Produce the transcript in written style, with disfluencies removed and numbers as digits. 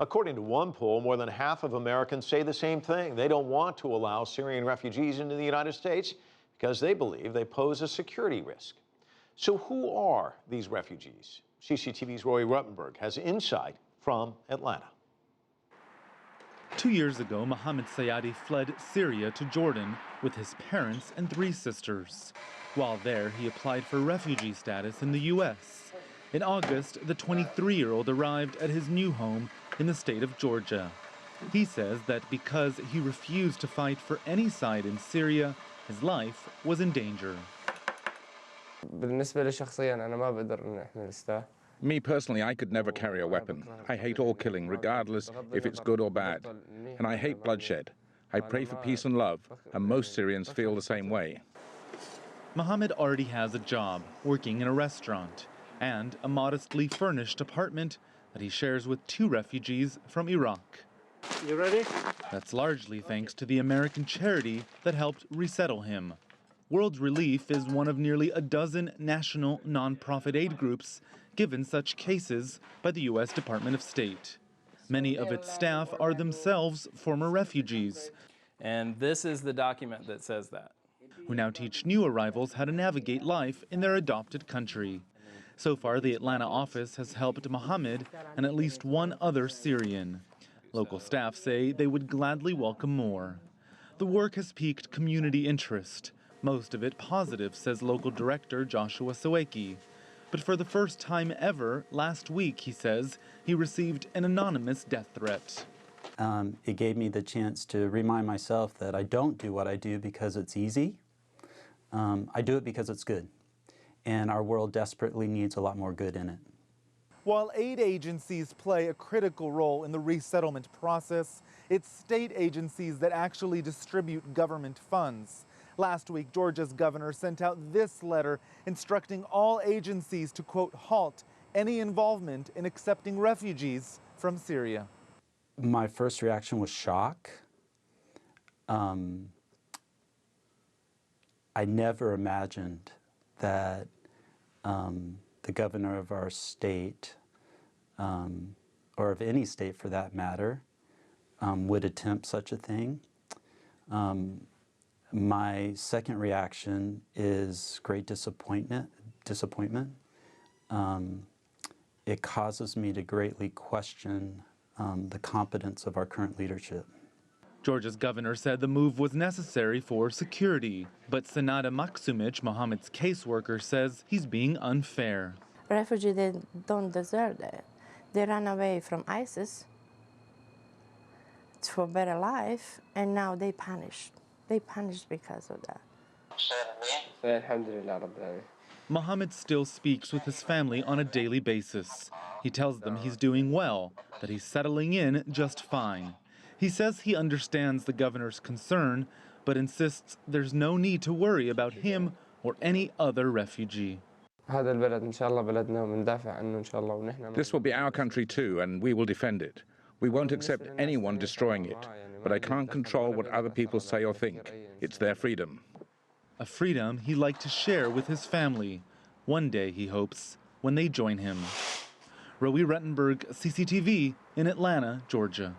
According to one poll, more than half of Americans say the same thing. They don't want to allow Syrian refugees into the United States because they believe they pose a security risk. So who are these refugees? CCTV's Roee Ruttenberg has insight from Atlanta. 2 years ago, Mohammed Sayadi fled Syria to Jordan with his parents and 3 sisters. While there, he applied for refugee status in the U.S. In August, the 23-year-old arrived at his new home in the state of Georgia. He says that because he refused to fight for any side in Syria, his life was in danger. Me personally, I could never carry a weapon. I hate all killing, regardless if it's good or bad. And I hate bloodshed. I pray for peace and love, and most Syrians feel the same way. Mohammed already has a job, working in a restaurant, and a modestly furnished apartment that he shares with 2 refugees from Iraq. You ready? That's largely thanks to the American charity that helped resettle him. World Relief is one of nearly a dozen national nonprofit aid groups given such cases by the U.S. Department of State. Many of its staff are themselves former refugees. And this is the document that says that. Who now teach new arrivals how to navigate life in their adopted country. So far, the Atlanta office has helped Mohammed and at least 1 other Syrian. Local staff say they would gladly welcome more. The work has piqued community interest, most of it positive, says local director Joshua Saweki. But for the first time ever, last week, he says, he received an anonymous death threat. It gave me the chance to remind myself that I don't do what I do because it's easy. I do it because it's good. And our world desperately needs a lot more good in it. While aid agencies play a critical role in the resettlement process, it's state agencies that actually distribute government funds. Last week, Georgia's governor sent out this letter instructing all agencies to, quote, halt any involvement in accepting refugees from Syria. My first reaction was shock. I never imagined that the governor of our state, or of any state for that matter, would attempt such a thing. My second reaction is great disappointment. It causes me to greatly question the competence of our current leadership. Georgia's governor said the move was necessary for security, but Senada Maksumic, Mohammed's caseworker, says he's being unfair. Refugees, they don't deserve that. They ran away from ISIS for a better life, and now they punished. They punished because of that. Mohammed still speaks with his family on a daily basis. He tells them he's doing well, that he's settling in just fine. He says he understands the governor's concern, but insists there's no need to worry about him or any other refugee. This will be our country too, and we will defend it. We won't accept anyone destroying it, but I can't control what other people say or think. It's their freedom. A freedom he'd like to share with his family. One day, he hopes, when they join him. Roee Ruttenberg, CCTV in Atlanta, Georgia.